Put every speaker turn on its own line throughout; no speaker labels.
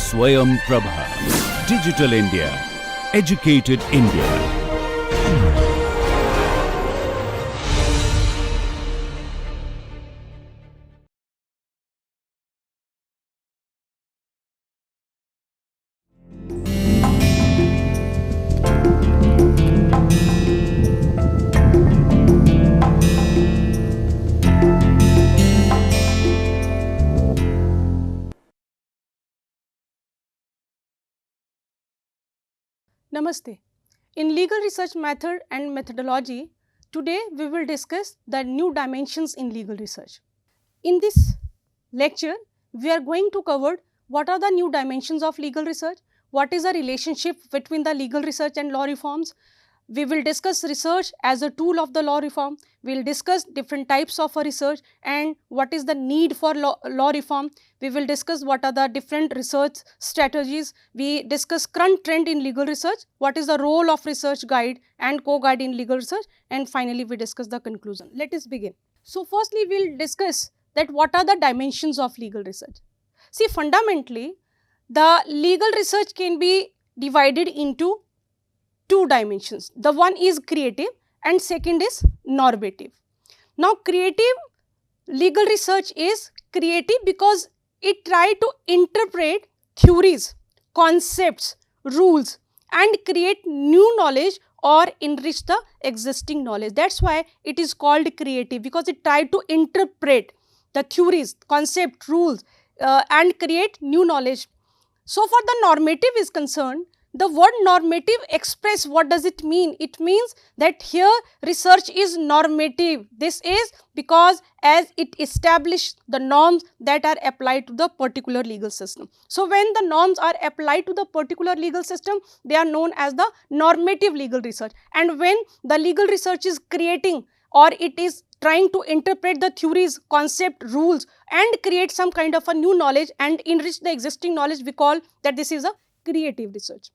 Swayam Prabha. Digital India. Educated India.
Namaste. In legal research method and methodology, today we will discuss the new dimensions in legal research. In this lecture, we are going to cover what are the new dimensions of legal research, what is the relationship between the legal research and law reforms. We will discuss research as a tool of the law reform. We will discuss different types of research and what is the need for law reform. We will discuss what are the different research strategies. We discuss current trend in legal research, what is the role of research guide and co-guide in legal research, and finally we discuss the conclusion. Let us begin. So firstly, we will discuss that what are the dimensions of legal research. See, fundamentally, the legal research can be divided into two dimensions. The one is creative and second is normative. Now, creative legal research is creative because it tries to interpret theories, concepts, rules and create new knowledge or enrich the existing knowledge. That is why it is called creative, because it tries to interpret the theories, concept, rules and create new knowledge. So, for the normative is concerned, the word normative express what does it mean? It means that here research is normative. This is because as it establishes the norms that are applied to the particular legal system. So, when the norms are applied to the particular legal system, they are known as the normative legal research. And when the legal research is creating or it is trying to interpret the theories, concept, rules and create some kind of a new knowledge and enrich the existing knowledge, we call that this is a creative research,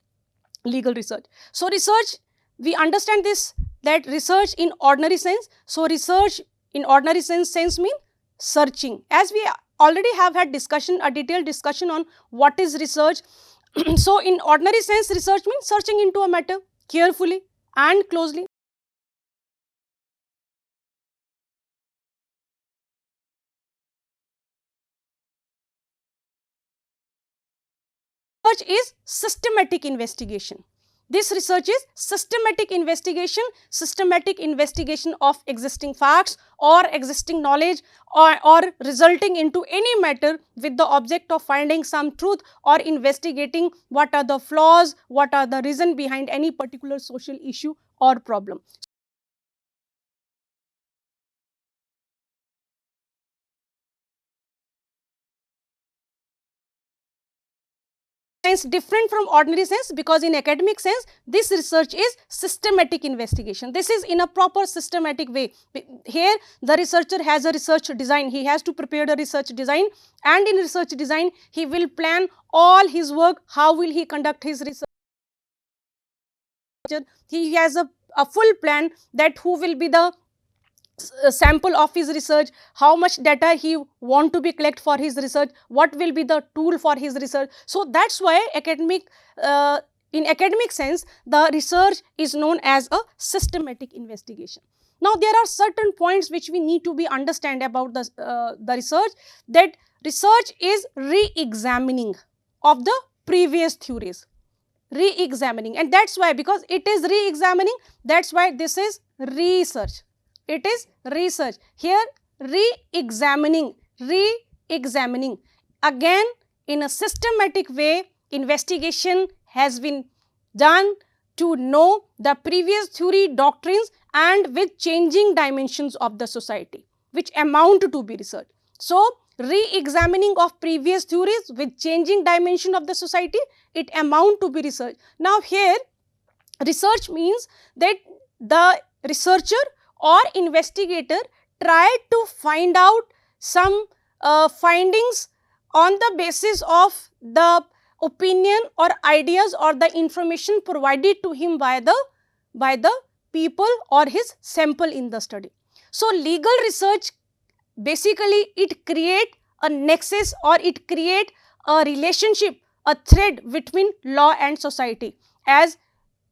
legal research. So, research, we understand this, that research in ordinary sense. So, research in ordinary sense means searching. As we already have had discussion, a detailed discussion on what is research. So, in ordinary sense, research means searching into a matter carefully and closely. Research is systematic investigation. This research is systematic investigation of existing facts or existing knowledge or resulting into any matter with the object of finding some truth or investigating what are the flaws, what are the reason behind any particular social issue or problem. Different from ordinary sense, because in academic sense this research is systematic investigation. This is in a proper systematic way. Here the researcher has a research design, he has to prepare the research design, and in research design he will plan all his work, how will he conduct his research. He has a full plan that who will be the sample of his research, how much data he want to be collect for his research, what will be the tool for his research. So, that is why in academic sense the research is known as a systematic investigation. Now, there are certain points which we need to be understand about the research, that research is re-examining of the previous theories, re-examining, and that is why, because it is re-examining, that is why this is research. It is research. Here re-examining again in a systematic way, investigation has been done to know the previous theory, doctrines and with changing dimensions of the society, which amount to be research. So, re-examining of previous theories with changing dimension of the society, it amount to be research. Now, here research means that the researcher or investigator try to find out some findings on the basis of the opinion or ideas or the information provided to him by the people or his sample in the study. So, legal research basically it create a nexus or it create a relationship a thread between law and society. As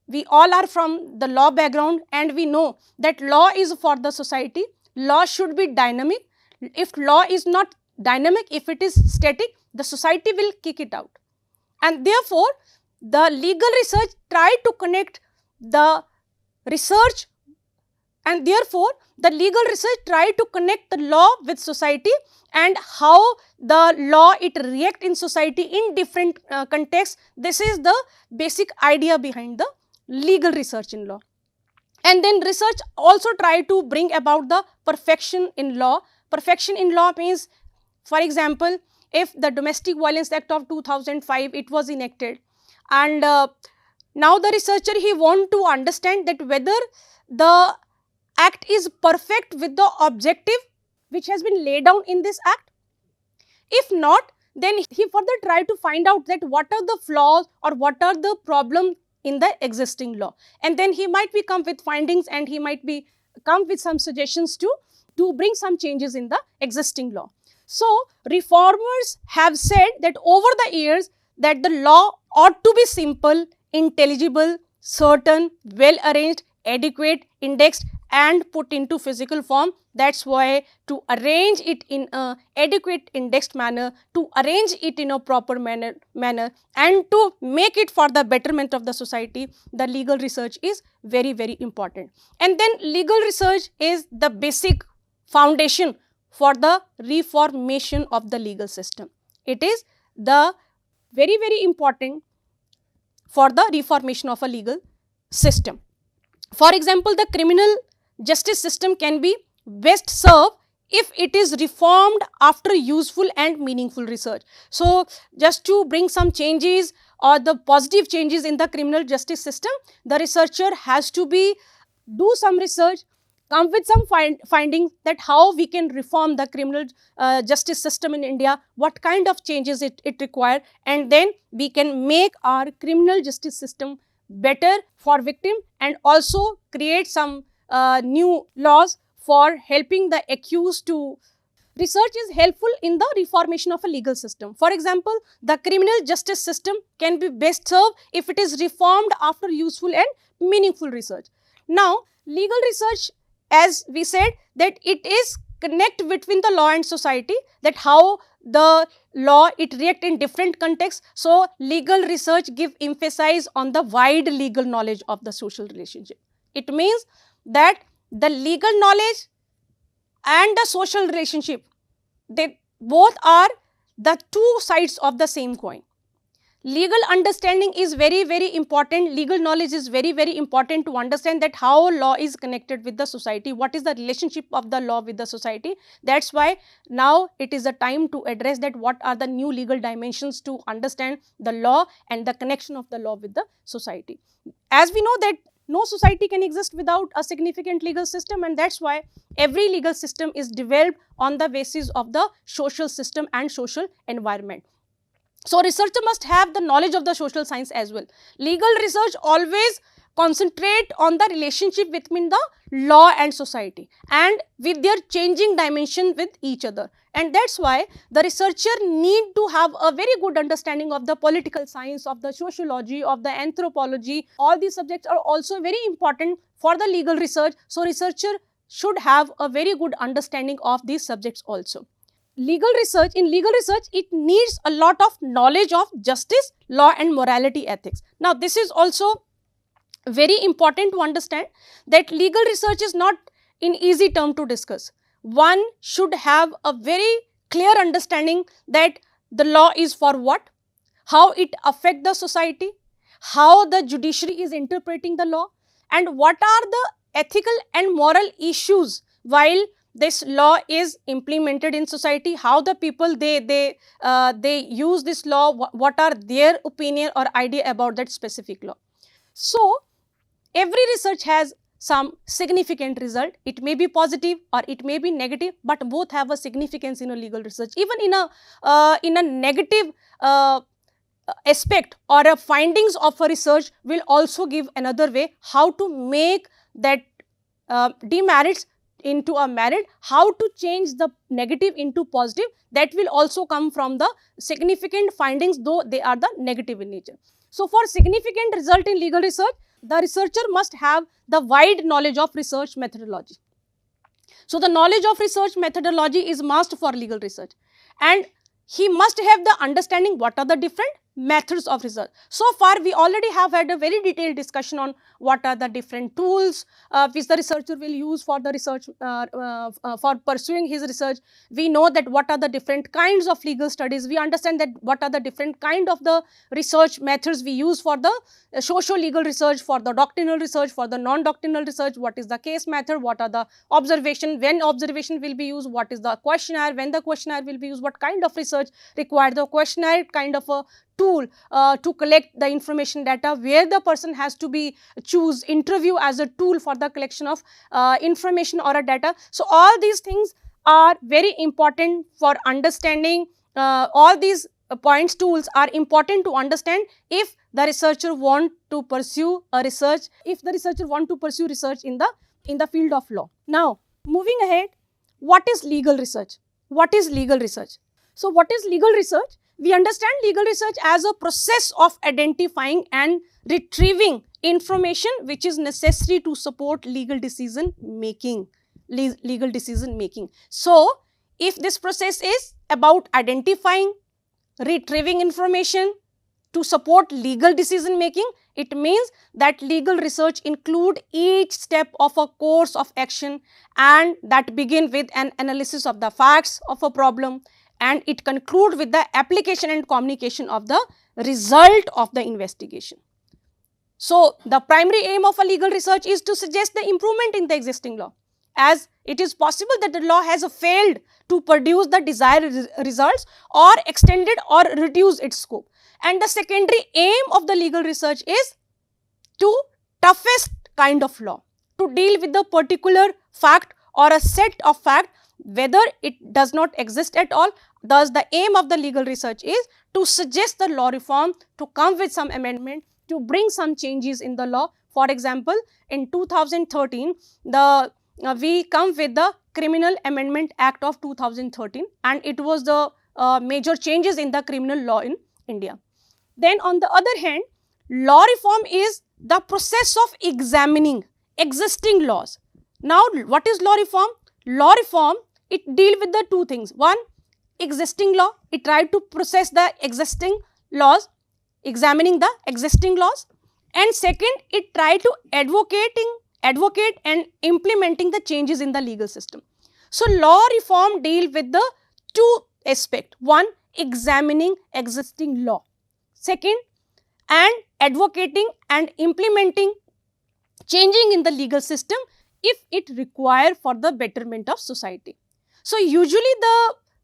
we all are from the law background and we know that law is for the society, law should be dynamic. If law is not dynamic, if it is static, the society will kick it out. And therefore, the legal research try to connect the research, and therefore the legal research try to connect the law with society and how the law it react in society in different contexts. This is the basic idea behind the legal research in law. And then research also try to bring about the perfection in law. Perfection in law means, for example, if the Domestic Violence Act of 2005 it was enacted, and now the researcher he want to understand that whether the act is perfect with the objective which has been laid down in this act. If not, then he further try to find out that what are the flaws or what are the problems in the existing law, and then he might be come with findings and he might be come with some suggestions to bring some changes in the existing law. So reformers have said that over the years that the law ought to be simple, intelligible, certain, well arranged, adequate, indexed and put into physical form. That's why to arrange it in a adequate indexed manner, to arrange it in a proper manner and to make it for the betterment of the society, the legal research is very, very important. And then legal research is the basic foundation for the reformation of the legal system. It is the very, very important for the reformation of a legal system. For example, the criminal justice system can be best served if it is reformed after useful and meaningful research. So, just to bring some changes or the positive changes in the criminal justice system, the researcher has to do some research, come with some findings that how we can reform the criminal justice system in India, what kind of changes it requires, and then we can make our criminal justice system better for victim and also create some new laws for helping the accused to. Research is helpful in the reformation of a legal system. For example, the criminal justice system can be best served if it is reformed after useful and meaningful research. Now, legal research, as we said, that it is connect between the law and society, that how the law it react in different contexts. So, legal research give emphasis on the wide legal knowledge of the social relationship. It means that the legal knowledge and the social relationship, they both are the two sides of the same coin. Legal understanding is very, very important. Legal knowledge is very, very important to understand that how law is connected with the society, what is the relationship of the law with the society. That's why now it is the time to address that what are the new legal dimensions to understand the law and the connection of the law with the society. As we know that no society can exist without a significant legal system, and that's why every legal system is developed on the basis of the social system and social environment. So, researcher must have the knowledge of the social science as well. Legal research always concentrate on the relationship between the law and society and with their changing dimension with each other. And that's why the researcher need to have a very good understanding of the political science, of the sociology, of the anthropology. All these subjects are also very important for the legal research. So, researcher should have a very good understanding of these subjects also. Legal research, in legal research, it needs a lot of knowledge of justice, law and morality ethics. Now, this is also very important to understand that legal research is not in easy term to discuss. One should have a very clear understanding that the law is for what, how it affects the society, how the judiciary is interpreting the law, and what are the ethical and moral issues while this law is implemented in society, how the people they use this law, what are their opinion or idea about that specific law. So, every research has some significant result. It may be positive or it may be negative, but both have a significance in a legal research. Even in a negative aspect or a findings of a research will also give another way how to make that demerits into a merit, how to change the negative into positive, that will also come from the significant findings, though they are the negative in nature. So, for significant result in legal research, the researcher must have the wide knowledge of research methodology. So, the knowledge of research methodology is must for legal research, and he must have the understanding what are the different methods of research. So far, we already have had a very detailed discussion on what are the different tools which the researcher will use for the research, for pursuing his research. We know that what are the different kinds of legal studies. We understand that what are the different kind of the research methods we use for the socio-legal research, for the doctrinal research, for the non-doctrinal research, what is the case method, what are the observation, when observation will be used, what is the questionnaire, when the questionnaire will be used, what kind of research required, the questionnaire kind of a tool to collect the information data, where the person has to be choose interview as a tool for the collection of information or a data. So, all these things are very important for understanding. All these points, tools are important to understand if the researcher want to pursue a research, if the researcher want to pursue research in the field of law. Now, moving ahead, what is legal research? What is legal research? So, what is legal research? We understand legal research as a process of identifying and retrieving information which is necessary to support legal decision making. So, if this process is about identifying, retrieving information to support legal decision making, it means that legal research include each step of a course of action, and that begin with an analysis of the facts of a problem, and it conclude with the application and communication of the result of the investigation. So, the primary aim of a legal research is to suggest the improvement in the existing law, as it is possible that the law has failed to produce the desired results or extended or reduce its scope. And the secondary aim of the legal research is to toughest kind of law, to deal with the particular fact or a set of fact, whether it does not exist at all. Thus, the aim of the legal research is to suggest the law reform, to come with some amendment, to bring some changes in the law. For example, in 2013, we come with the Criminal Amendment Act of 2013, and it was the major changes in the criminal law in India. Then, on the other hand, law reform is the process of examining existing laws. Now, what is law reform? Law reform, it deal with the two things. One, existing law, it tried to process the existing laws, examining the existing laws, and second, it tried to advocate and implementing the changes in the legal system. So, law reform deal with the two aspects. One, examining existing law. Second, and advocating and implementing changing in the legal system if it require for the betterment of society. So, usually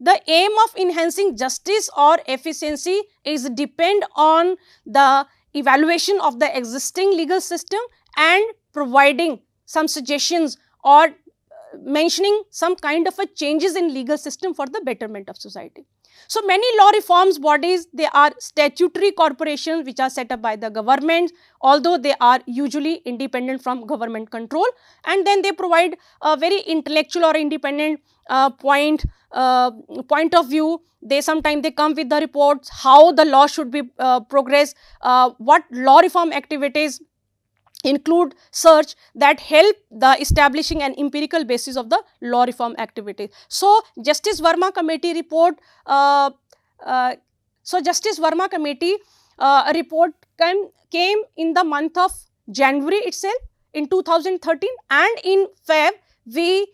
the aim of enhancing justice or efficiency is depend on the evaluation of the existing legal system and providing some suggestions or mentioning some kind of a changes in legal system for the betterment of society. So, many law reforms bodies, they are statutory corporations which are set up by the government, although they are usually independent from government control, and then they provide a very intellectual or independent point of view. They sometimes they come with the reports how the law should be progressed, what law reform activities include search that help the establishing an empirical basis of the law reform activity. So, Justice Verma Committee report, report came in the month of January itself in 2013, and in Feb we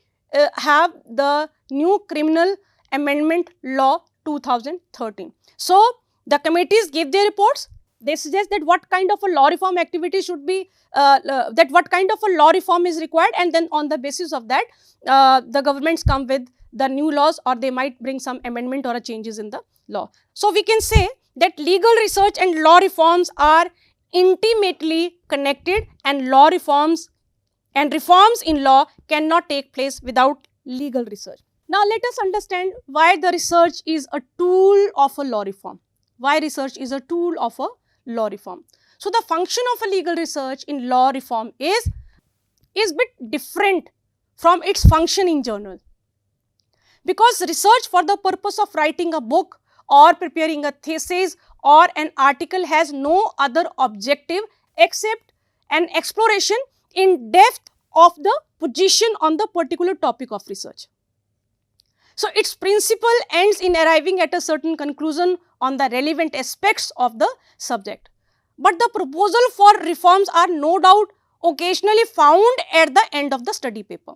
have the new Criminal Amendment Law 2013. So, the committees give their reports. They suggest that what kind of a law reform activity should be, that what kind of a law reform is required, and then on the basis of that, the governments come with the new laws, or they might bring some amendment or a changes in the law. So, we can say that legal research and law reforms are intimately connected, and law reforms and reforms in law cannot take place without legal research. Now, let us understand why the research is a tool of a law reform. Why research is a tool of a law reform. So, the function of a legal research in law reform is bit different from its function in journal. Because research for the purpose of writing a book or preparing a thesis or an article has no other objective except an exploration in depth of the position on the particular topic of research. So, its principle ends in arriving at a certain conclusion on the relevant aspects of the subject. But the proposal for reforms are no doubt occasionally found at the end of the study paper.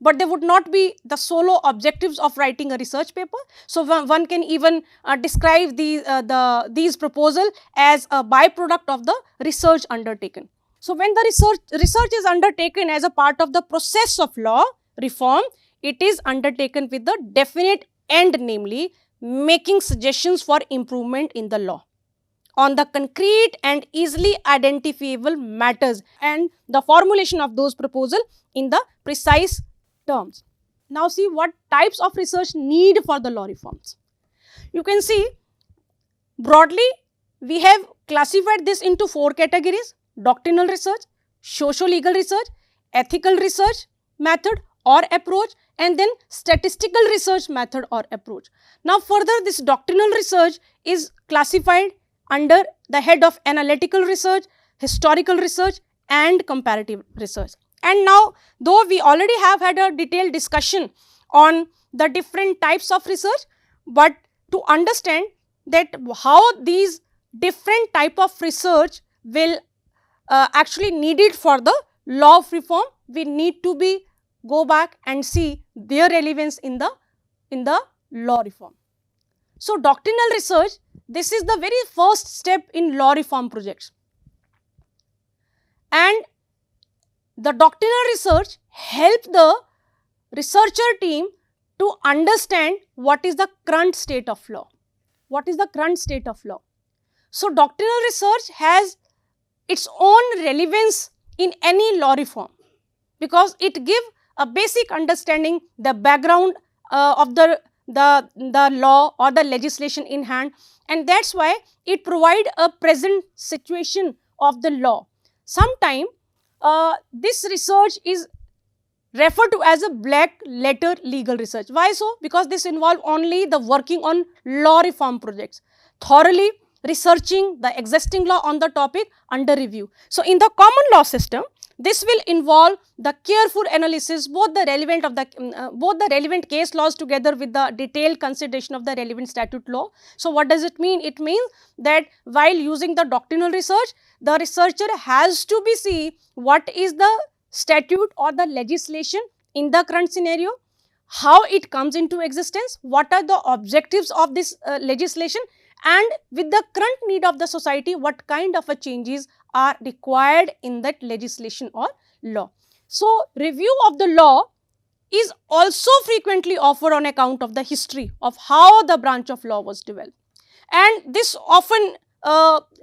But they would not be the solo objectives of writing a research paper. So, one can even describe these proposals as a byproduct of the research undertaken. So, when the research is undertaken as a part of the process of law reform, it is undertaken with the definite end, namely making suggestions for improvement in the law on the concrete and easily identifiable matters and the formulation of those proposals in the precise terms. Now, see what types of research need for the law reforms. You can see broadly we have classified this into 4 categories: doctrinal research, socio-legal research, ethical research method or approach, and then statistical research method or approach. Now, further this doctrinal research is classified under the head of analytical research, historical research and comparative research. And now, though we already have had a detailed discussion on the different types of research, but to understand that how these different type of research will actually needed for the law of reform, we need to go back and see their relevance in the law reform. So, doctrinal research, this is the very first step in law reform projects, and the doctrinal research help the researcher team to understand what is the current state of law. What is the current state of law? So, doctrinal research has its own relevance in any law reform because it gives a basic understanding the background of the law or the legislation in hand, and that is why it provide a present situation of the law. Sometime this research is referred to as a black letter legal research. Why so? Because this involve only the working on law reform projects, thoroughly researching the existing law on the topic under review. So, in the common law system, this will involve the careful analysis, both the relevant case laws together with the detailed consideration of the relevant statute law. So, what does it mean? It means that while using the doctrinal research, the researcher has to see what is the statute or the legislation in the current scenario, how it comes into existence, what are the objectives of this legislation, and with the current need of the society, what kind of a changes are required in that legislation or law. So, review of the law is also frequently offered on account of the history of how the branch of law was developed, and this often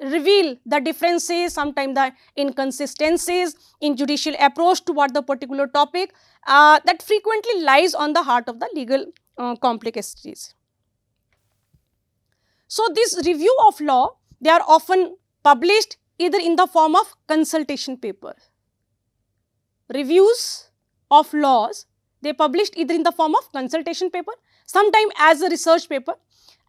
reveal the differences, sometimes the inconsistencies in judicial approach toward the particular topic that frequently lies on the heart of the legal complexities. So, this review of law, they are often published either in the form of consultation papers. Reviews of laws, they published either in the form of consultation paper, sometimes as a research paper,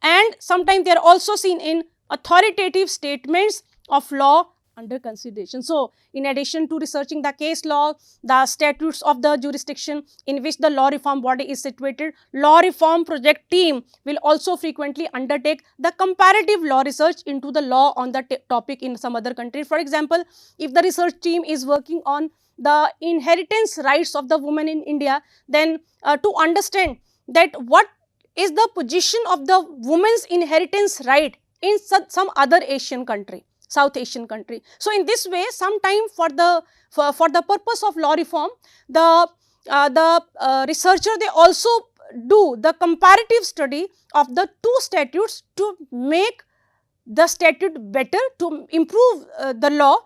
and sometimes they are also seen in authoritative statements of law under consideration. So, in addition to researching the case law, the statutes of the jurisdiction in which the law reform body is situated, law reform project team will also frequently undertake the comparative law research into the law on the topic in some other country. For example, if the research team is working on the inheritance rights of the woman in India, then to understand that what is the position of the woman's inheritance right in some other Asian country, South Asian country. So, in this way, sometime for the purpose of law reform, the researcher, they also do the comparative study of the two statutes to make the statute better, to improve the law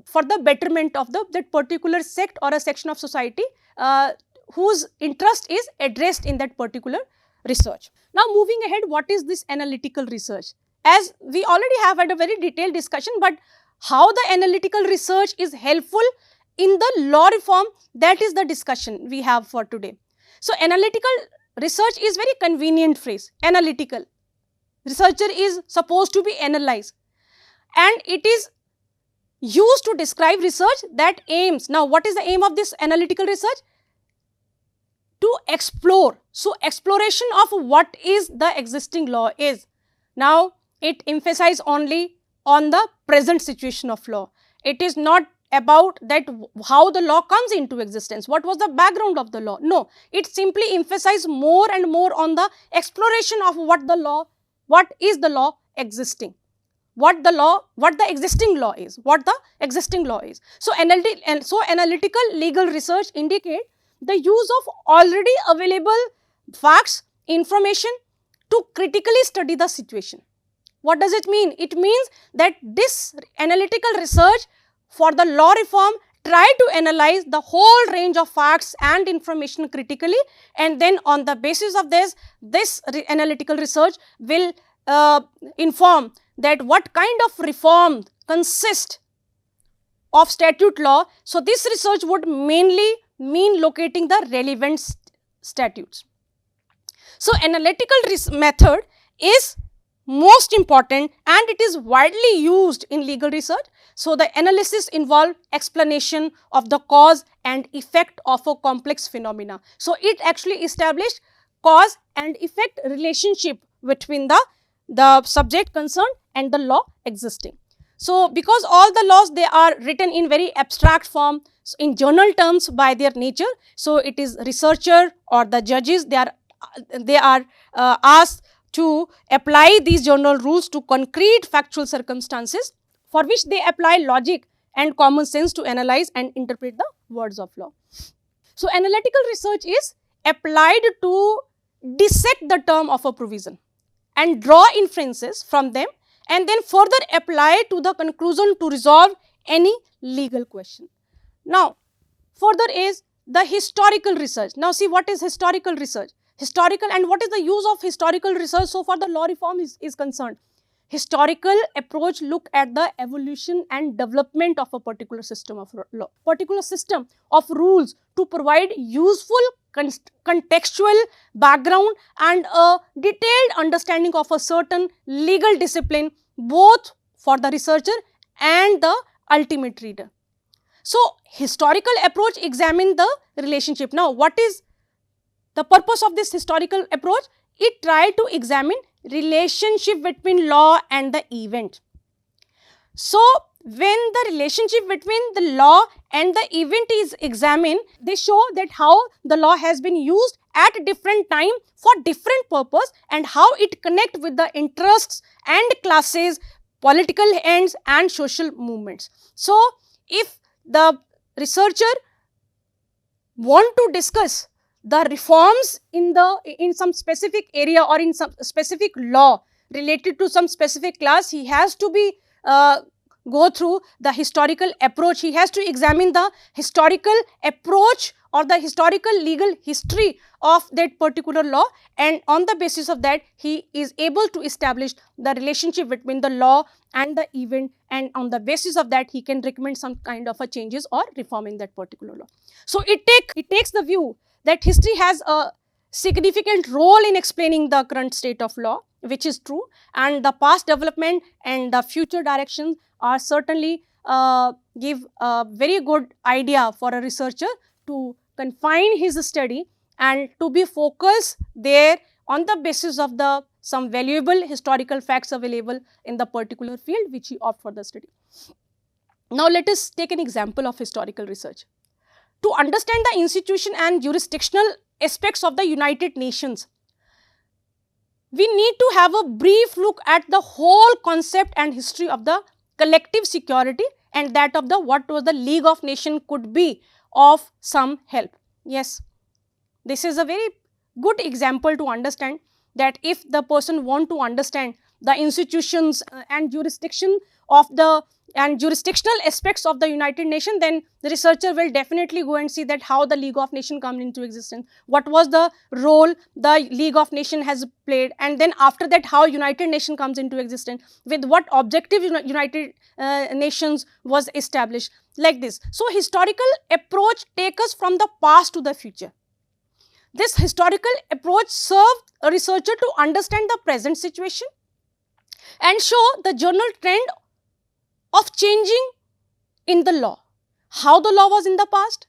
for the betterment of that particular sect or a section of society whose interest is addressed in that particular research. Now, moving ahead, what is this analytical research? As we already have had a very detailed discussion, but how the analytical research is helpful in the law reform, that is the discussion we have for today. So analytical research is very convenient phrase, analytical. Researcher is supposed to be analyzed, and it is used to describe research that aims. Now what is the aim of this analytical research? To explore. So exploration of what is the existing law is. Now it emphasizes only on the present situation of law. It is not about that how the law comes into existence, what was the background of the law. No, it simply emphasizes more and more on the exploration of what is the law existing, what the existing law is. So analytical legal research indicate the use of already available facts, information to critically study the situation. What does it mean? It means that this analytical research for the law reform try to analyze the whole range of facts and information critically, and then on the basis of this analytical research will inform that what kind of reform consist of statute law. So this research would mainly mean locating the relevant statutes. So analytical method is most important and it is widely used in legal research. So the analysis involve explanation of the cause and effect of a complex phenomena. So it actually established cause and effect relationship between the subject concerned and the law existing. So because all the laws, they are written in very abstract form, in general terms by their nature. So it is researcher or the judges, they are asked to apply these general rules to concrete factual circumstances, for which they apply logic and common sense to analyze and interpret the words of law. So analytical research is applied to dissect the term of a provision and draw inferences from them, and then further apply to the conclusion to resolve any legal question. Now further is the historical research. Now see, what is historical research? Historical, and what is the use of historical research so far the law reform is concerned? Historical approach look at the evolution and development of a particular system of law, particular system of rules, to provide useful contextual background and a detailed understanding of a certain legal discipline, both for the researcher and the ultimate reader. So historical approach examine the relationship. Now what is the purpose of this historical approach? It try to examine relationship between law and the event. So when the relationship between the law and the event is examined, they show that how the law has been used at different time for different purpose, and how it connect with the interests and classes, political ends and social movements. So if the researcher want to discuss the reforms in some specific area or in some specific law related to some specific class, he has to be go through the historical approach. He has to examine the historical approach or the historical legal history of that particular law, and on the basis of that he is able to establish the relationship between the law and the event, and on the basis of that he can recommend some kind of a changes or reforming that particular law. So it takes the view that history has a significant role in explaining the current state of law, which is true, and the past development and the future directions are certainly give a very good idea for a researcher to confine his study and to be focused there on the basis of some valuable historical facts available in the particular field which he opt for the study. Now let us take an example of historical research. To understand the institution and jurisdictional aspects of the United Nations, we need to have a brief look at the whole concept and history of the collective security, and that of what was the League of Nations could be of some help. Yes, this is a very good example to understand that if the person want to understand the institutions and jurisdiction of the and jurisdictional aspects of the United Nations, then the researcher will definitely go and see that how the League of Nations come into existence, what was the role the League of Nations has played, and then after that how United Nations comes into existence, with what objective United Nations was established, like this. So historical approach takes us from the past to the future. This historical approach serves a researcher to understand the present situation and show the general trend of changing in the law, how the law was in the past,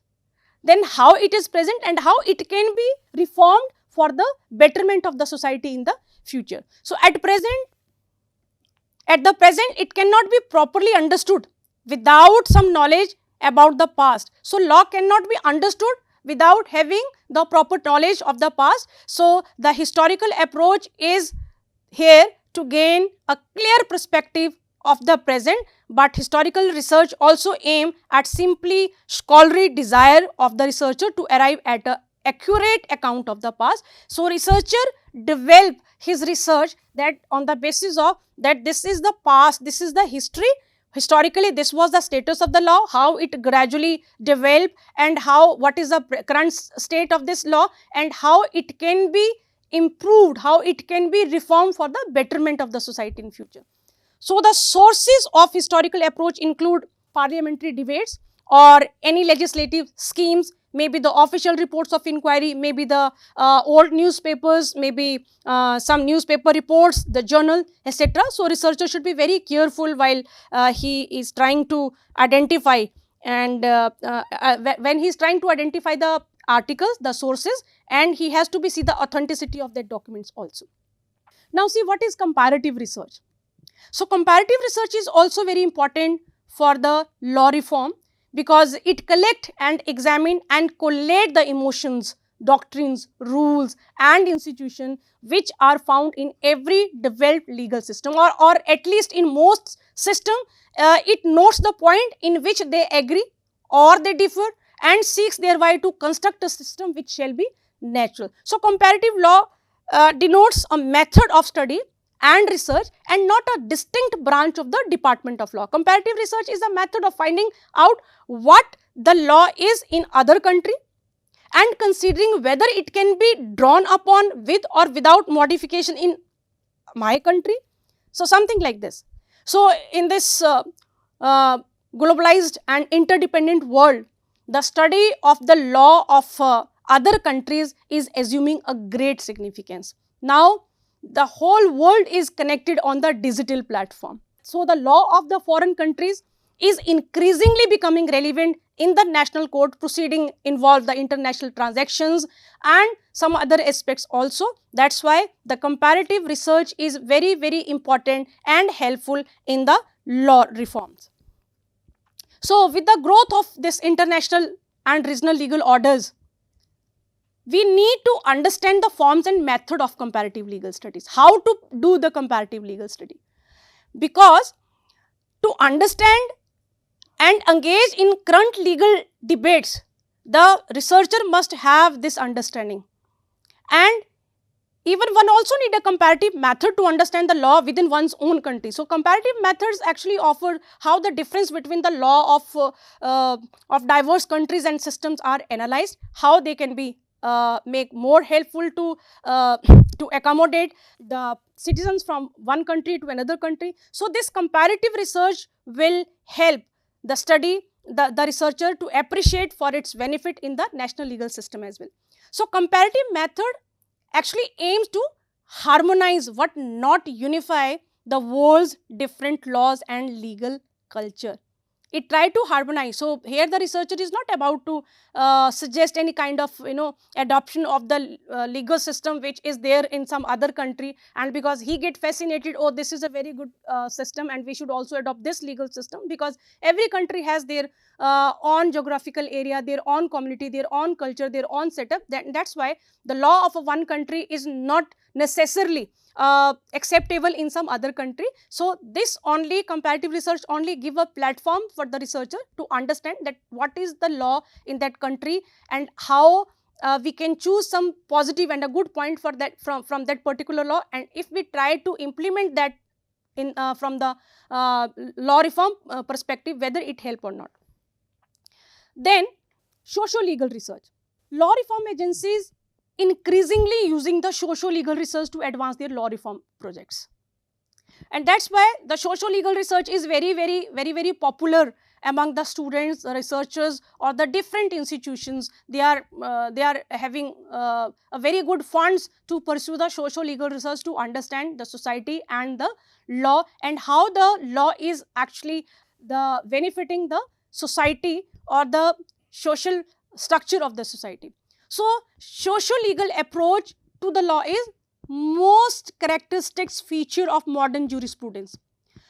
then how it is present, and how it can be reformed for the betterment of the society in the future. So at the present it cannot be properly understood without some knowledge about the past. So law cannot be understood without having the proper knowledge of the past. So the historical approach is here to gain a clear perspective of the present, but historical research also aim at simply scholarly desire of the researcher to arrive at an accurate account of the past. So researcher develop his research that on the basis of that this is the past, this is the history. Historically, this was the status of the law, how it gradually developed, and what is the current state of this law, and how it can be improved, how it can be reformed for the betterment of the society in future. So the sources of historical approach include parliamentary debates or any legislative schemes, maybe the official reports of inquiry, maybe the old newspapers, maybe some newspaper reports, the journal, etc. So researcher should be very careful while he is trying to identify, and when he is trying to identify the articles, the sources, and he has to see the authenticity of the documents also. Now see, what is comparative research? So comparative research is also very important for the law reform, because it collect and examine and collate the emotions, doctrines, rules and institutions which are found in every developed legal system, or at least in most system. It notes the point in which they agree or they differ and seeks thereby to construct a system which shall be natural. So comparative law denotes a method of study and research and not a distinct branch of the department of law. Comparative research is a method of finding out what the law is in other country and considering whether it can be drawn upon with or without modification in my country. So something like this. So in this globalized and interdependent world, the study of the law of other countries is assuming a great significance. Now the whole world is connected on the digital platform. So the law of the foreign countries is increasingly becoming relevant in the national court proceeding, involve the international transactions and some other aspects also. That's why the comparative research is very, very important and helpful in the law reforms. So with the growth of this international and regional legal orders, we need to understand the forms and method of comparative legal studies, how to do the comparative legal study. Because to understand and engage in current legal debates, the researcher must have this understanding. And even one also need a comparative method to understand the law within one's own country. So comparative methods actually offer how the difference between the law of diverse countries and systems are analyzed, how they can be make more helpful to accommodate the citizens from one country to another country. So this comparative research will help the study, the researcher to appreciate for its benefit in the national legal system as well. So comparative method actually aims to harmonize, but not unify the world's different laws and legal culture. It tried to harmonize. So here the researcher is not about to suggest any kind of adoption of the legal system which is there in some other country, and because he get fascinated, oh, this is a very good system and we should also adopt this legal system, because every country has their own geographical area, their own community, their own culture, their own setup. That's why the law of one country is not necessarily acceptable in some other country. So this only comparative research only give a platform for the researcher to understand that what is the law in that country and how we can choose some positive and a good point for that from that particular law, and if we try to implement that in from the law reform perspective, whether it help or not. Then socio-legal research. Law reform agencies increasingly using the socio-legal research to advance their law reform projects. And that's why the socio-legal research is very popular among the students, the researchers, or the different institutions. They are having a very good funds to pursue the socio-legal research to understand the society and the law, and how the law is actually the benefiting the society or the social structure of the society. So socio-legal approach to the law is most characteristic feature of modern jurisprudence.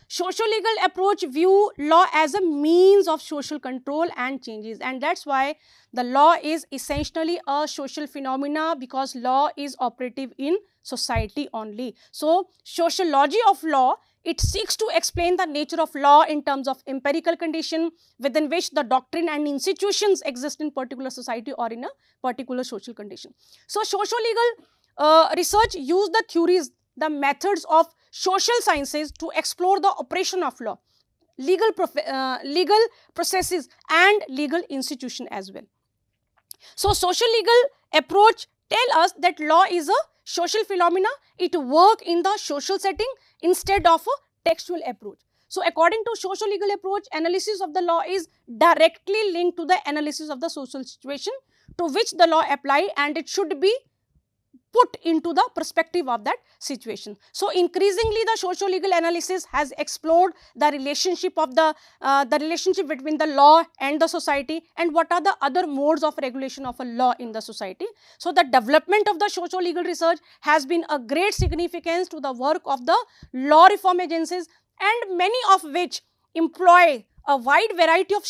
Socio-legal approach view law as a means of social control and changes, and that's why the law is essentially a social phenomena, because law is operative in society only. So sociology of law, it seeks to explain the nature of law in terms of empirical condition within which the doctrine and institutions exist in particular society or in a particular social condition. So socio-legal research use the theories, the methods of social sciences to explore the operation of law, legal processes and legal institution as well. So socio-legal approach tell us that law is a social phenomena, it work in the social setting instead of a textual approach. So according to socio-legal approach, analysis of the law is directly linked to the analysis of the social situation to which the law apply, and it should be put into the perspective of that situation. So increasingly the socio-legal analysis has explored the relationship of the relationship between the law and the society, and what are the other modes of regulation of a law in the society. So the development of the socio-legal research has been a great significance to the work of the law reform agencies, and many of which employ a wide variety of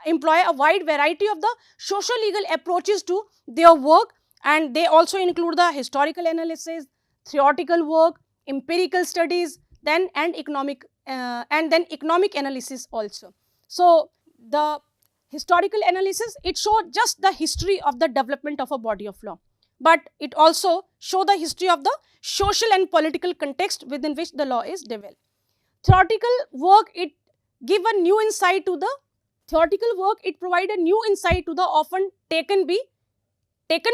employ a wide variety of the socio-legal approaches to their work. And they also include the historical analysis, theoretical work, empirical studies, then economic analysis also. So the historical analysis, it shows just the history of the development of a body of law, but it also shows the history of the social and political context within which the law is developed. Theoretical work, it give a new insight to the theoretical work, it provide a new insight to the often taken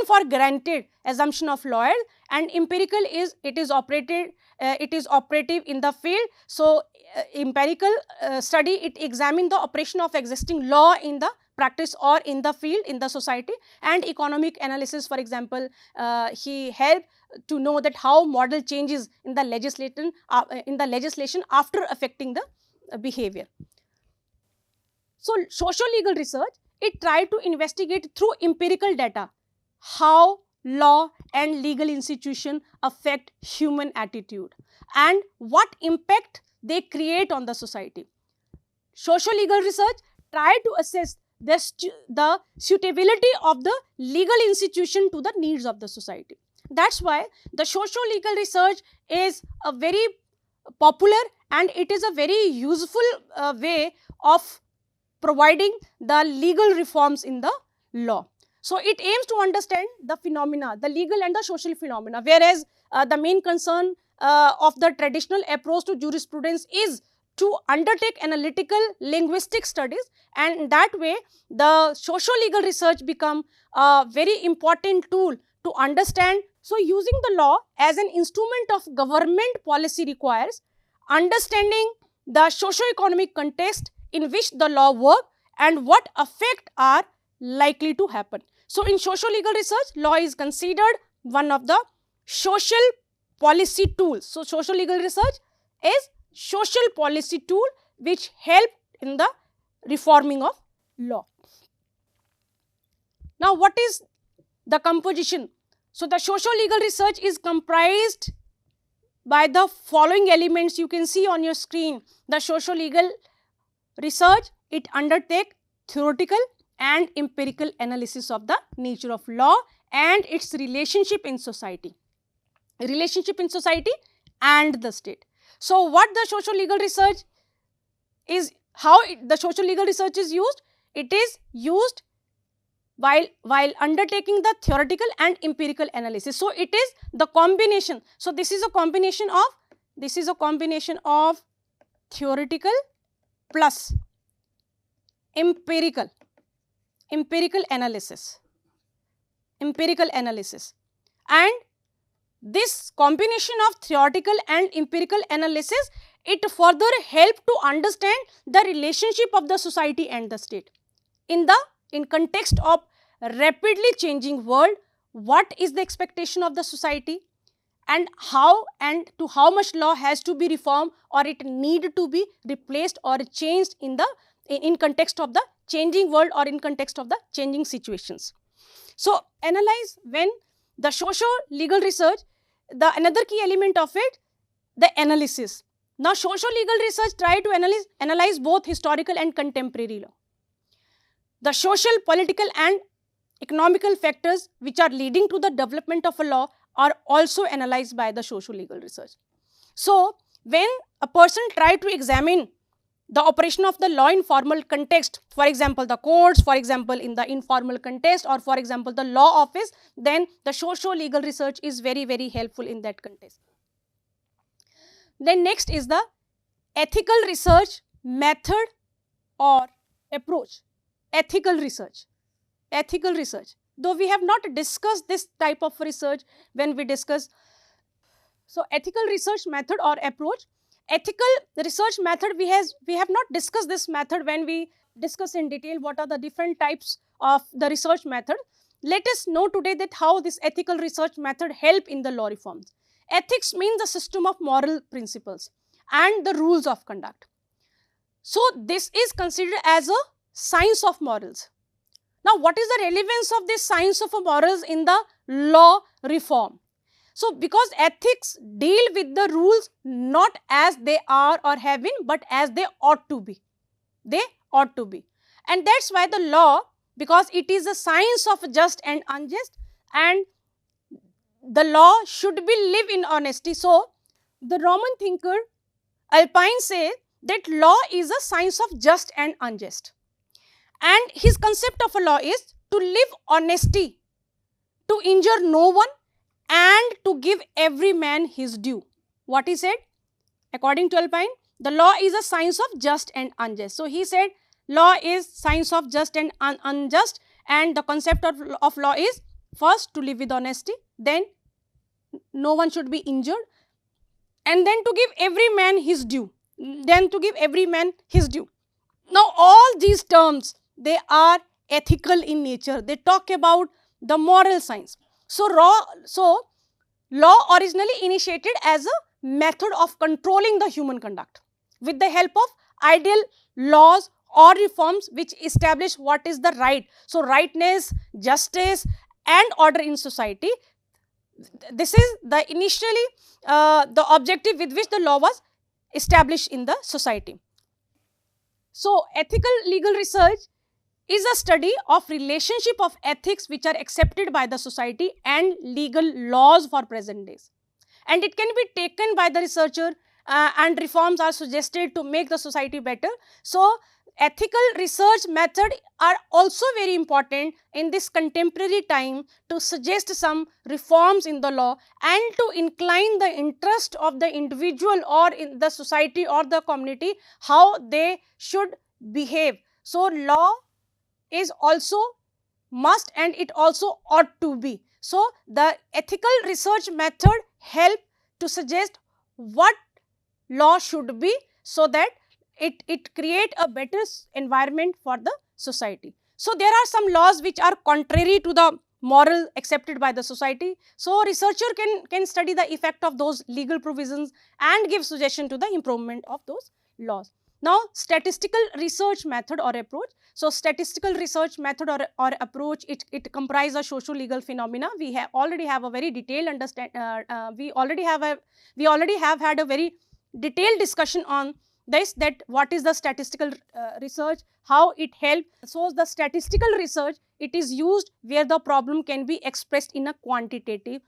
for granted assumption of lawyers, and empirical is it is operative in the field. So empirical study, it examine the operation of existing law in the practice or in the field in the society. And economic analysis, for example, he helped to know that how model changes in the legislation after affecting the behavior. So socio-legal research, it tried to investigate through empirical data how law and legal institution affect human attitude and what impact they create on the society. Socio-legal research try to assess the suitability of the legal institution to the needs of the society. That's why the socio-legal research is a very popular and it is a very useful way of providing the legal reforms in the law. So it aims to understand the phenomena, the legal and the social phenomena, whereas the main concern of the traditional approach to jurisprudence is to undertake analytical linguistic studies, and in that way the socio-legal research become a very important tool to understand. So using the law as an instrument of government policy requires understanding the socio-economic context in which the law works and what effect are likely to happen. So in socio-legal research, law is considered one of the social policy tools. So socio-legal research is social policy tool which help in the reforming of law. Now what is the composition? So the socio-legal research is comprised by the following elements you can see on your screen. The socio-legal research, it undertake theoretical and empirical analysis of the nature of law and its relationship in society and the state. So what the socio-legal research is, how the socio-legal research is used? It is used while undertaking the theoretical and empirical analysis. So it is the combination. So this is a combination of theoretical plus empirical analysis. And this combination of theoretical and empirical analysis, it further help to understand the relationship of the society and the state. In context of rapidly changing world, what is the expectation of the society, and how much law has to be reformed, or it need to be replaced or changed in context of the changing world or in context of the changing situations. So analyze when the socio-legal research, the another key element of it, the analysis. Now socio-legal research try to analyze both historical and contemporary law. The social, political and economical factors which are leading to the development of a law are also analyzed by the socio-legal research. So when a person try to examine the operation of the law in formal context, for example the courts, for example in the informal context, or for example the law office, then the socio-legal research is very, very helpful in that context. Then next is the ethical research method or approach. Ethical research. Though we have not discussed this type of research when we discuss. So ethical research method or approach. Ethical research method, we have not discussed this method when we discuss in detail what are the different types of the research method. Let us know today that how this ethical research method help in the law reforms. Ethics means the system of moral principles and the rules of conduct. So this is considered as a science of morals. Now what is the relevance of this science of morals in the law reform? So because ethics deal with the rules not as they are or have been, but as they ought to be. And that's why the law, because it is a science of just and unjust, and the law should be live in honesty. So the Roman thinker Alpine says that law is a science of just and unjust. And his concept of a law is to live honesty, to injure no one, and to give every man his due. What he said? According to Alpine, the law is a science of just and unjust. So he said law is science of just and unjust, and the concept of law is first to live with honesty, then no one should be injured, and then to give every man his due. Now all these terms, they are ethical in nature. They talk about the moral science. So law originally initiated as a method of controlling the human conduct with the help of ideal laws or reforms which establish what is the right. So rightness, justice and order in society. This is the initially the objective with which the law was established in the society. So ethical legal research is a study of relationship of ethics which are accepted by the society and legal laws for present days. And it can be taken by the researcher and reforms are suggested to make the society better. So ethical research method are also very important in this contemporary time to suggest some reforms in the law and to incline the interest of the individual or in the society or the community how they should behave. So law is also must and it also ought to be. So the ethical research method help to suggest what law should be so that it create a better environment for the society. So there are some laws which are contrary to the moral accepted by the society. So researcher can study the effect of those legal provisions and give suggestion to the improvement of those laws. Now statistical research method or approach. So statistical research method or approach, it comprises a socio-legal phenomena. We already have a very detailed we already have had a very detailed discussion on this, that what is the statistical research, how it helps. So the statistical research, it is used where the problem can be expressed in a quantitative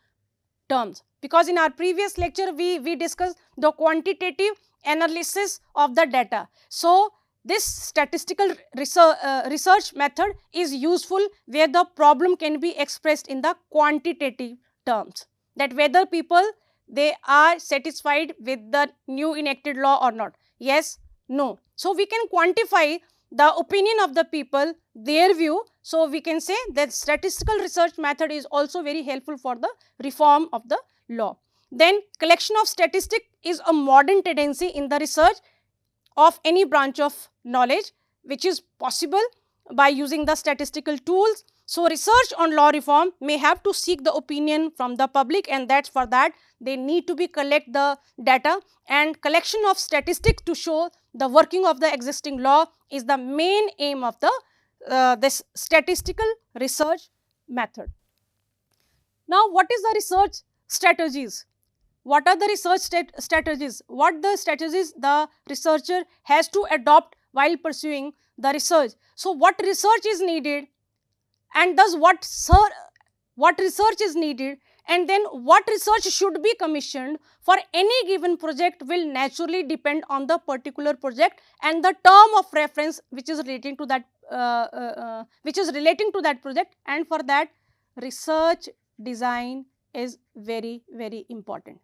terms, because in our previous lecture we discussed the quantitative analysis of the data. So this statistical research method is useful where the problem can be expressed in the quantitative terms, that whether people they are satisfied with the new enacted law or not. Yes, no. So, we can quantify the opinion of the people, their view. So, we can say that statistical research method is also very helpful for the reform of the law. Then collection of statistics is a modern tendency in the research of any branch of knowledge, which is possible by using the statistical tools. So, research on law reform may have to seek the opinion from the public, and that's for that they need to be collect the data, and collection of statistics to show the working of the existing law is the main aim of the this statistical research method. Now, what is the research strategies? What are the research strategies? What the strategies the researcher has to adopt while pursuing the research? So, what research is needed, and thus what research is needed, and then what research should be commissioned for any given project will naturally depend on the particular project and the term of reference which is relating to that project, and for that research design is very, very important.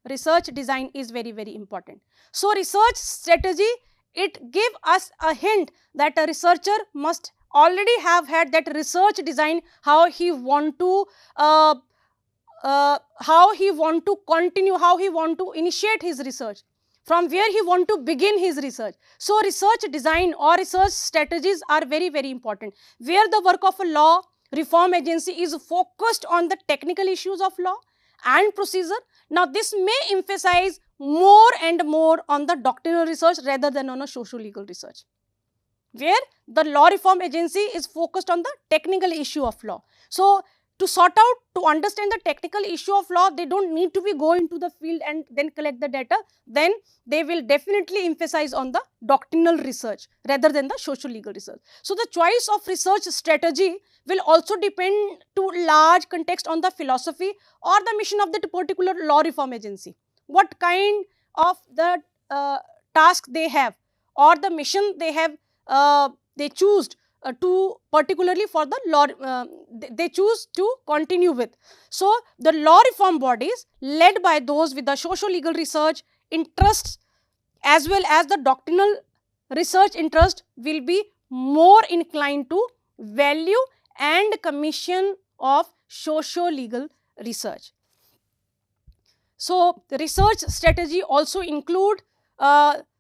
Research design is very, very important. So, research strategy, it give us a hint that a researcher must already have had that research design, how he want to continue, how he want to initiate his research, from where he want to begin his research. So, research design or research strategies are very, very important, where the work of a law reform agency is focused on the technical issues of law and procedure. Now, this may emphasize more and more on the doctrinal research rather than on a socio-legal research, where the law reform agency is focused on the technical issue of law. So, to sort out, to understand the technical issue of law, they don't need to be go into the field and then collect the data. Then they will definitely emphasize on the doctrinal research rather than the socio-legal research. So, the choice of research strategy will also depend to large context on the philosophy or the mission of that particular law reform agency. What kind of the task they have or the mission they have, they choose to particularly for the law, they choose to continue with. So, the law reform bodies led by those with the socio-legal research interests as well as the doctrinal research interest will be more inclined to value and commission of socio-legal research. So, the research strategy also include that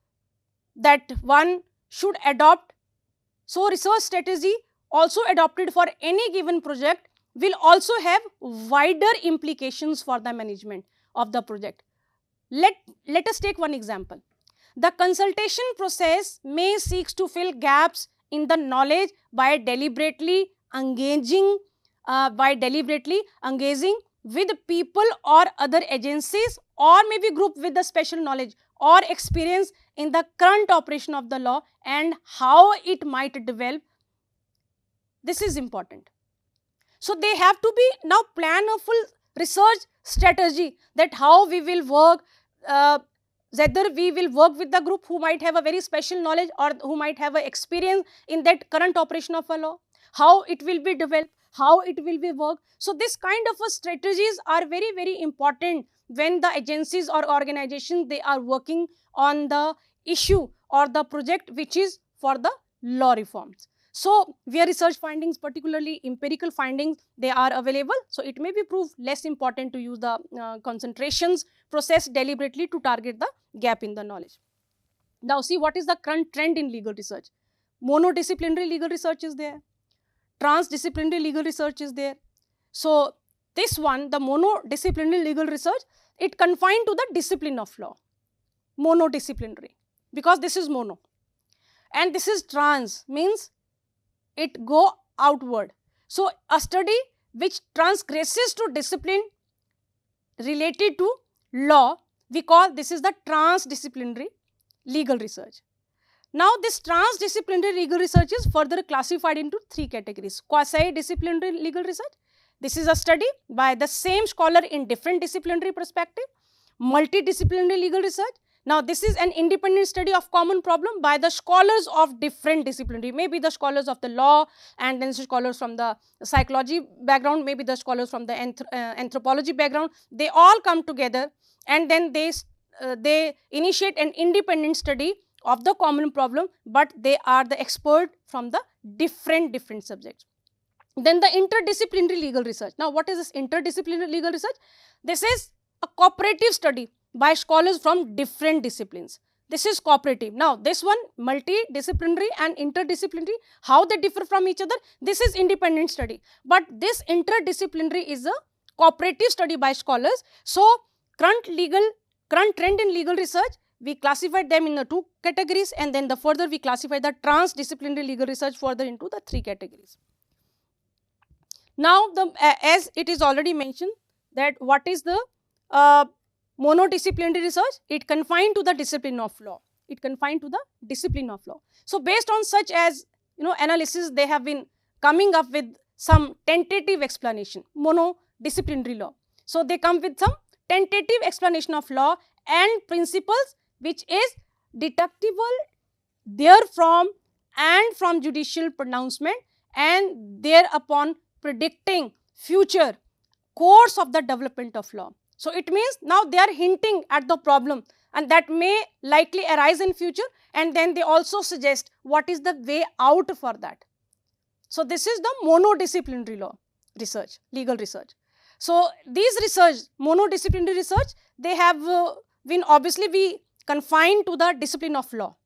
one should adopt. So, research strategy also adopted for any given project will also have wider implications for the management of the project. Let us take one example. The consultation process may seek to fill gaps in the knowledge by deliberately engaging with people or other agencies, or maybe group with the special knowledge or experience in the current operation of the law and how it might develop. This is important. So, they have to be now plan a full research strategy that how we will work, whether we will work with the group who might have a very special knowledge or who might have a experience in that current operation of a law, how it will be developed, how it will be worked. So, this kind of a strategies are very, very important when the agencies or organizations they are working on the issue or the project which is for the law reforms. So, where research findings, particularly empirical findings, they are available. So, it may be proved less important to use the concentrations process deliberately to target the gap in the knowledge. Now, see what is the current trend in legal research. Monodisciplinary legal research is there. Transdisciplinary legal research is there. So, this one, the monodisciplinary legal research, it confined to the discipline of law. Monodisciplinary, because this is mono. And this is trans, means it go outward. So, a study which transgresses to discipline related to law, we call this is the transdisciplinary legal research. Now, this transdisciplinary legal research is further classified into three categories. Quasi-disciplinary legal research, this is a study by the same scholar in different disciplinary perspective. Multidisciplinary legal research, Now, this is an independent study of common problem by the scholars of different disciplinary, maybe the scholars of the law, and then scholars from the psychology background, maybe the scholars from the anthropology background. They all come together, and then they initiate an independent study of the common problem, but they are the expert from the different subjects. Then the interdisciplinary legal research. Now, what is this interdisciplinary legal research? This is a cooperative study by scholars from different disciplines. This is cooperative. Now, this one multidisciplinary and interdisciplinary, how they differ from each other, this is independent study. But this interdisciplinary is a cooperative study by scholars. So, current trend in legal research, we classified them in the 2 categories, and then the further we classify the transdisciplinary legal research further into the 3 categories. Now, as it is already mentioned that what is the monodisciplinary research? It confined to the discipline of law. It confined to the discipline of law. So, based on such as analysis, they have been coming up with some tentative explanation, monodisciplinary law. So, they come with some tentative explanation of law and principles which is deductible therefrom and from judicial pronouncement, and thereupon predicting future course of the development of law. So, it means now they are hinting at the problem and that may likely arise in future, and then they also suggest what is the way out for that. So, this is the monodisciplinary law research, legal research. So, these research, monodisciplinary research, they have been obviously be confined to the discipline of law,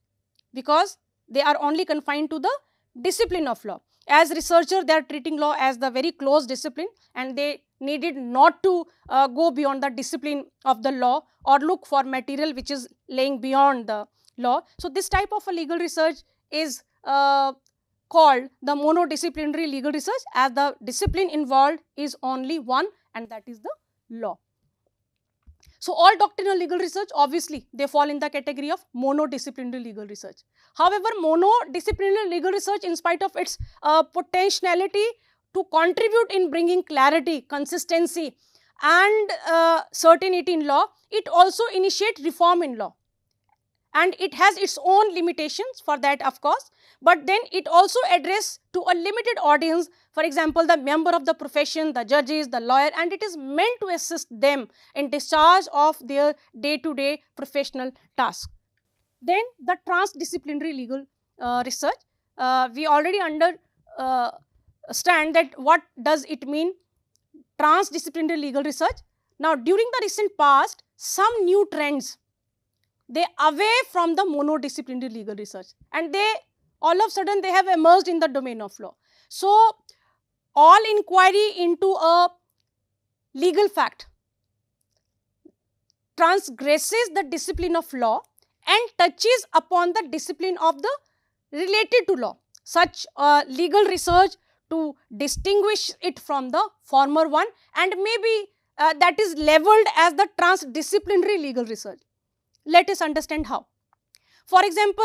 because they are only confined to the discipline of law. As researcher, they are treating law as the very close discipline, and they needed not to go beyond the discipline of the law or look for material which is laying beyond the law. So, this type of a legal research is called the monodisciplinary legal research, as the discipline involved is only one, and that is the law. So, all doctrinal legal research, obviously they fall in the category of monodisciplinary legal research. However, monodisciplinary legal research, in spite of its potentiality to contribute in bringing clarity, consistency and certainty in law, it also initiates reform in law, and it has its own limitations for that, of course, but then it also addresses to a limited audience, for example, the member of the profession, the judges, the lawyer, and it is meant to assist them in discharge of their day-to-day professional tasks. Then the transdisciplinary legal research, we already understand that what does it mean, transdisciplinary legal research. Now, during the recent past, some new trends, they away from the monodisciplinary legal research, and they all of a sudden they have emerged in the domain of law. So, all inquiry into a legal fact transgresses the discipline of law and touches upon the discipline of the related to law. Such legal research to distinguish it from the former one, and maybe that is labeled as the transdisciplinary legal research. Let us understand how. For example,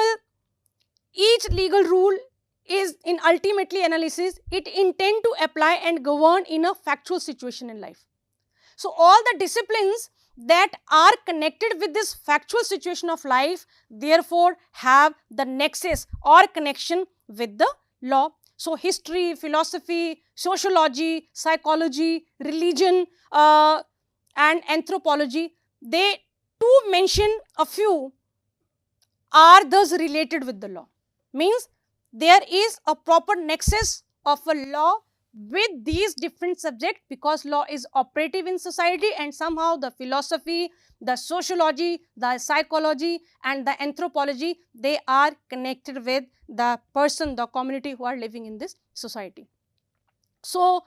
each legal rule is in ultimately analysis, it intend to apply and govern in a factual situation in life. So, all the disciplines that are connected with this factual situation of life, therefore, have the nexus or connection with the law. So, history, philosophy, sociology, psychology, religion and anthropology, they, to mention a few, are thus related with the law. Means there is a proper nexus of a law with these different subjects, because law is operative in society, and somehow the philosophy, the sociology, the psychology and the anthropology, they are connected with the person, the community who are living in this society. So,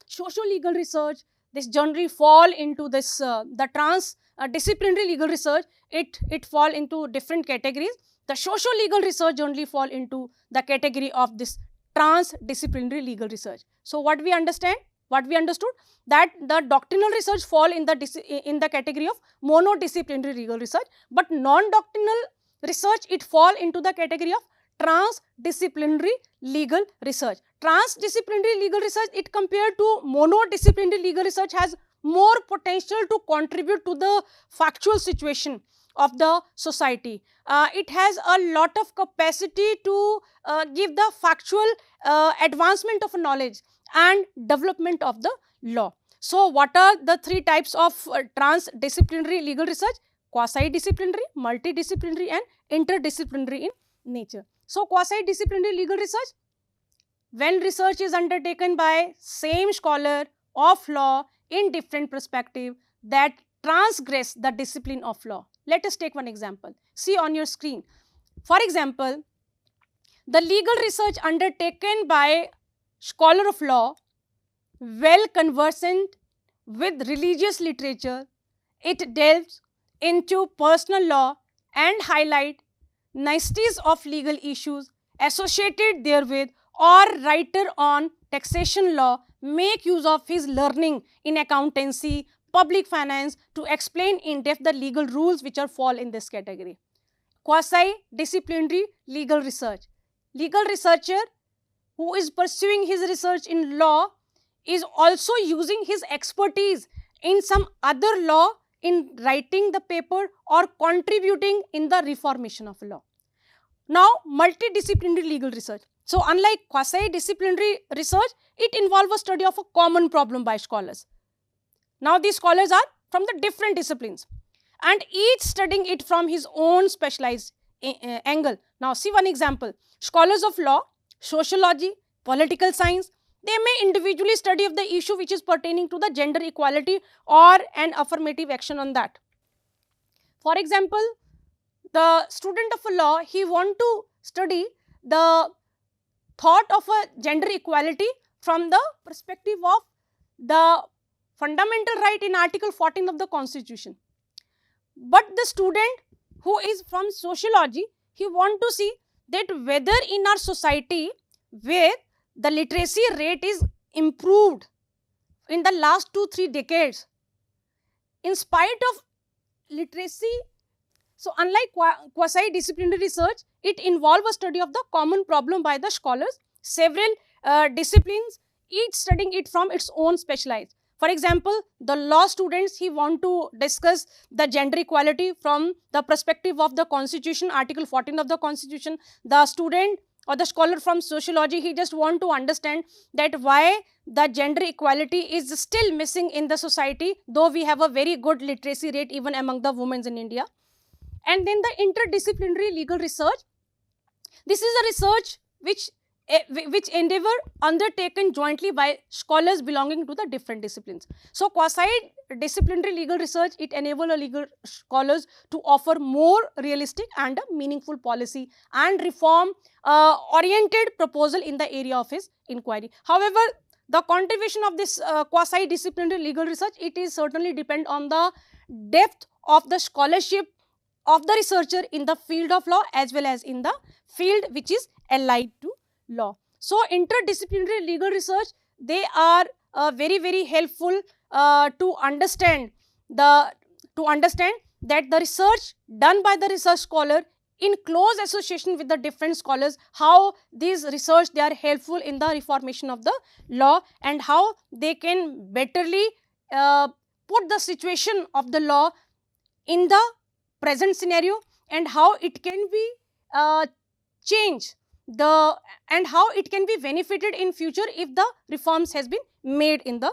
social legal research, this generally fall into this the transdisciplinary legal research, it fall into different categories. The social legal research generally fall into the category of this transdisciplinary legal research. So, what we understand, what we understood, that the doctrinal research fall in the category of monodisciplinary legal research, but non-doctrinal research, it fall into the category of transdisciplinary legal research. Transdisciplinary legal research, it compared to monodisciplinary legal research, has more potential to contribute to the factual situation of the society. It has a lot of capacity to give the factual advancement of knowledge and development of the law. So, what are the three types of transdisciplinary legal research? Quasi-disciplinary, multidisciplinary and interdisciplinary in nature. So, quasi-disciplinary legal research, when research is undertaken by same scholar of law in different perspective that transgress the discipline of law. Let us take one example. See on your screen. For example, the legal research undertaken by scholar of law well conversant with religious literature, it delves into personal law and highlight niceties of legal issues associated therewith, or writer on taxation law make use of his learning in accountancy, public finance to explain in depth the legal rules which are fall in this category. Quasi-disciplinary legal research. Legal researcher who is pursuing his research in law is also using his expertise in some other law in writing the paper or contributing in the reformation of law. Now, multidisciplinary legal research. So, unlike quasi-disciplinary research, it involves a study of a common problem by scholars. Now, these scholars are from the different disciplines and each studying it from his own specialized angle. Now, see one example. Scholars of law, sociology, political science, they may individually study of the issue which is pertaining to the gender equality or an affirmative action on that. For example, the student of a law, he want to study the thought of a gender equality from the perspective of the fundamental right in Article 14 of the Constitution. But the student who is from sociology, he want to see that whether in our society where the literacy rate is improved in the last 2-3 decades, in spite of literacy. So, unlike quasi-disciplinary research, it involves a study of the common problem by the scholars, several disciplines, each studying it from its own specialized. For example, the law students, he want to discuss the gender equality from the perspective of the Constitution, Article 14 of the Constitution. The student or the scholar from sociology, he just want to understand that why the gender equality is still missing in the society, though we have a very good literacy rate even among the women in India. And then the interdisciplinary legal research. This is a research which endeavor undertaken jointly by scholars belonging to the different disciplines. So, quasi-disciplinary legal research, it enables legal scholars to offer more realistic and a meaningful policy and reform oriented proposal in the area of his inquiry. However, the contribution of this quasi-disciplinary legal research, it is certainly depend on the depth of the scholarship of the researcher in the field of law as well as in the field which is allied to law. So, interdisciplinary legal research, they are very helpful to understand that the research done by the research scholar in close association with the different scholars, how these research they are helpful in the reformation of the law and how they can betterly put the situation of the law in the present scenario and how it can be changed and how it can be benefited in future if the reforms has been made in the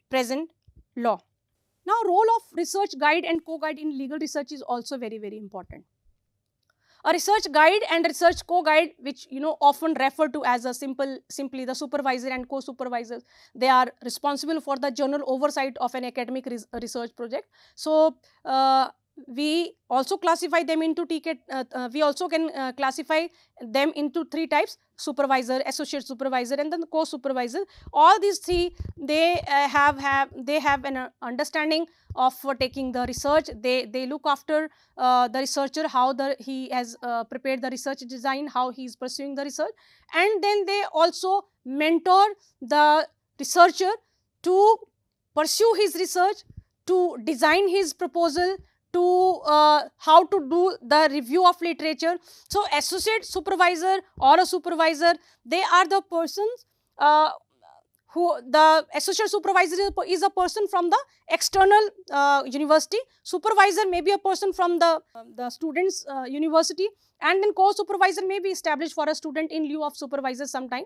present law. Now, role of research guide and co-guide in legal research is also very important. A research guide and research co-guide, which often referred to as a simply the supervisor and co-supervisors, they are responsible for the general oversight of an academic research project. So, we also classify them into we also can classify them into 3 types: supervisor, associate supervisor and then co-supervisor. All these 3, they have an understanding of taking the research. They look after the researcher, how he has prepared the research design, how he is pursuing the research, and then they also mentor the researcher to pursue his research, to design his proposal, to how to do the review of literature. So, associate supervisor or a supervisor, they are the persons who the associate supervisor is a person from the external university, supervisor may be a person from the student's university, and then co-supervisor may be established for a student in lieu of supervisor sometime.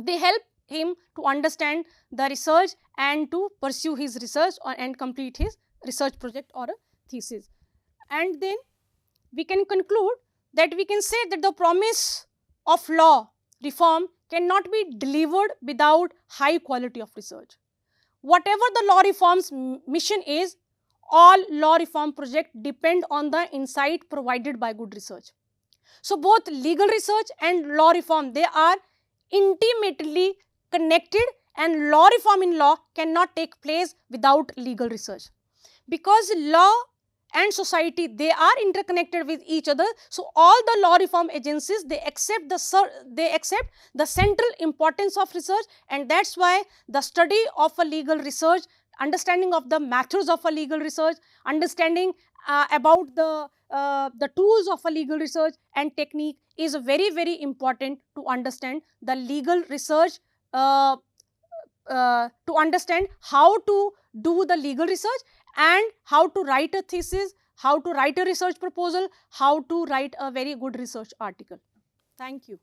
They help him to understand the research and to pursue his research and complete his research project or a thesis. And then we can conclude that we can say that the promise of law reform cannot be delivered without high quality of research. Whatever the law reform's mission is, all law reform projects depend on the insight provided by good research. So both legal research and law reform, they are intimately connected, and law reform in law cannot take place without legal research. Because law and society, they are interconnected with each other. So all the law reform agencies, they accept the central importance of research, and that's why the study of a legal research, understanding of the methods of a legal research, understanding about the tools of a legal research and technique is very, very important to understand the legal research, to understand how to do the legal research and how to write a thesis, how to write a research proposal, how to write a very good research article. Thank you.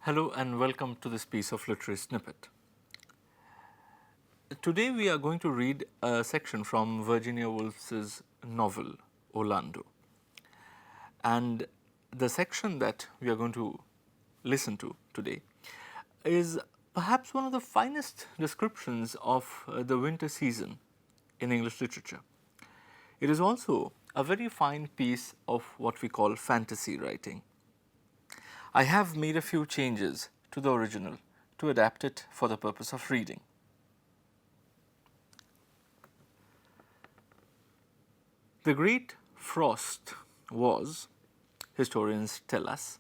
Hello and welcome to this piece of literary snippet. Today we are going to read a section from Virginia Woolf's novel Orlando. And the section that we are going to listen to today is perhaps one of the finest descriptions of the winter season in English literature. It is also a very fine piece of what we call fantasy writing. I have made a few changes to the original to adapt it for the purpose of reading. The Great Frost was, historians tell us,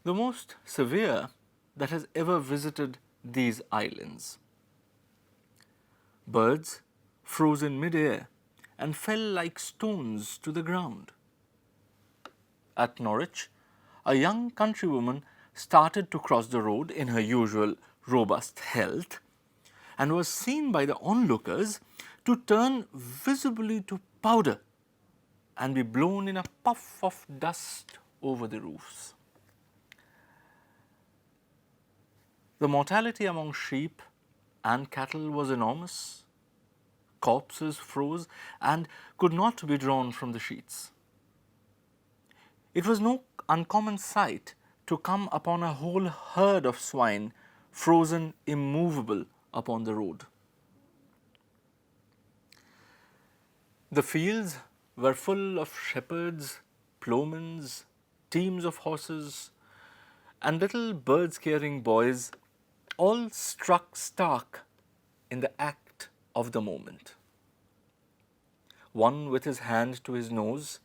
the most severe that has ever visited these islands. Birds froze in mid-air and fell like stones to the ground. At Norwich, a young countrywoman started to cross the road in her usual robust health and was seen by the onlookers to turn visibly to powder and be blown in a puff of dust over the roofs. The mortality among sheep and cattle was enormous. Corpses froze and could not be drawn from the sheets. It was no uncommon sight to come upon a whole herd of swine frozen immovable upon the road. The fields were full of shepherds, ploughmen, teams of horses, and little bird-scaring boys, all struck stark in the act of the moment. One with his hand to his nose,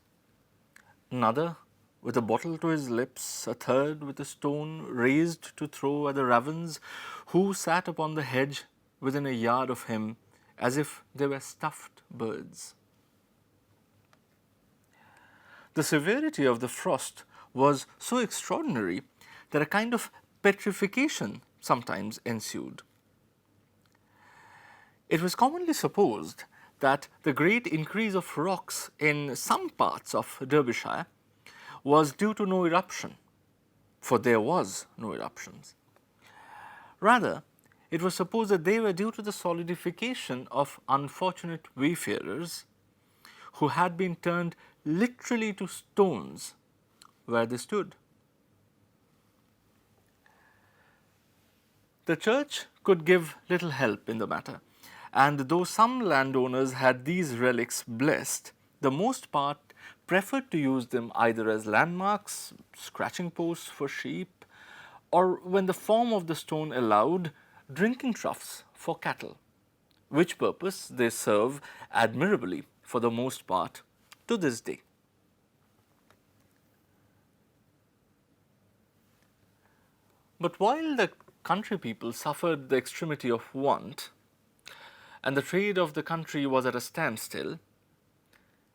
another with a bottle to his lips, a third with a stone raised to throw at the ravens, who sat upon the hedge within a yard of him as if they were stuffed birds. The severity of the frost was so extraordinary that a kind of petrification sometimes ensued. It was commonly supposed that the great increase of rocks in some parts of Derbyshire was due to no eruption, for there was no eruptions. Rather, it was supposed that they were due to the solidification of unfortunate wayfarers who had been turned literally to stones where they stood. The church could give little help in the matter, and though some landowners had these relics blessed, the most part preferred to use them either as landmarks, scratching posts for sheep, or when the form of the stone allowed, drinking troughs for cattle, which purpose they serve admirably for the most part to this day. But while the country people suffered the extremity of want, and the trade of the country was at a standstill,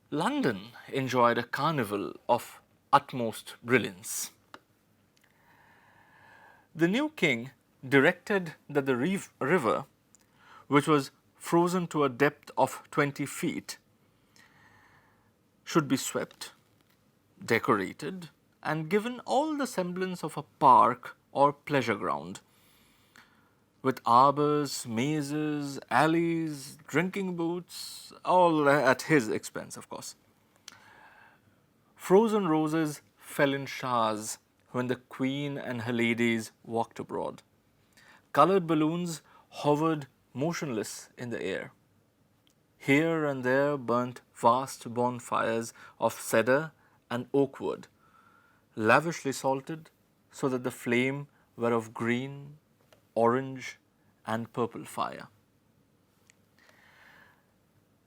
London enjoyed a carnival of utmost brilliance. The new king directed that the river, which was frozen to a depth of 20 feet, should be swept, decorated, and given all the semblance of a park or pleasure ground, with arbors, mazes, alleys, drinking booths, all at his expense, of course. Frozen roses fell in showers when the queen and her ladies walked abroad. Colored balloons hovered motionless in the air. Here and there burnt vast bonfires of cedar and oak wood, lavishly salted so that the flame were of green, orange, and purple fire.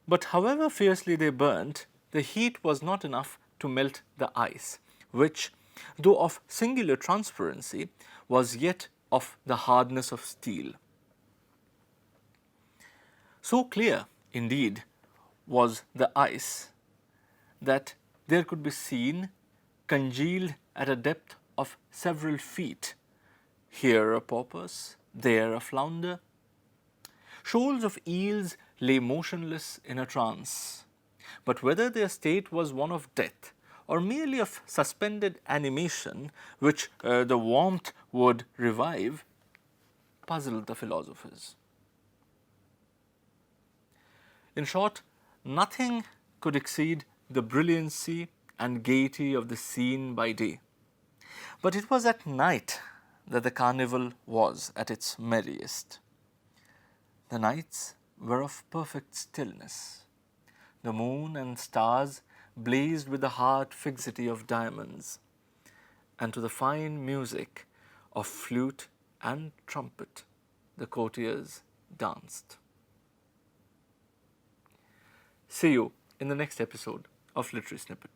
But however fiercely they burnt, the heat was not enough to melt the ice, which, though of singular transparency, was yet of the hardness of steel. So clear, indeed, was the ice that there could be seen, congealed at a depth of several feet, here a porpoise, there a flounder. Shoals of eels lay motionless in a trance, but whether their state was one of death or merely of suspended animation which the warmth would revive, puzzled the philosophers. In short, nothing could exceed the brilliancy and gaiety of the scene by day. But it was at night that the carnival was at its merriest. The nights were of perfect stillness. The moon and stars blazed with the hard fixity of diamonds, and to the fine music of flute and trumpet the courtiers danced. See you in the next episode of Literary Snippet.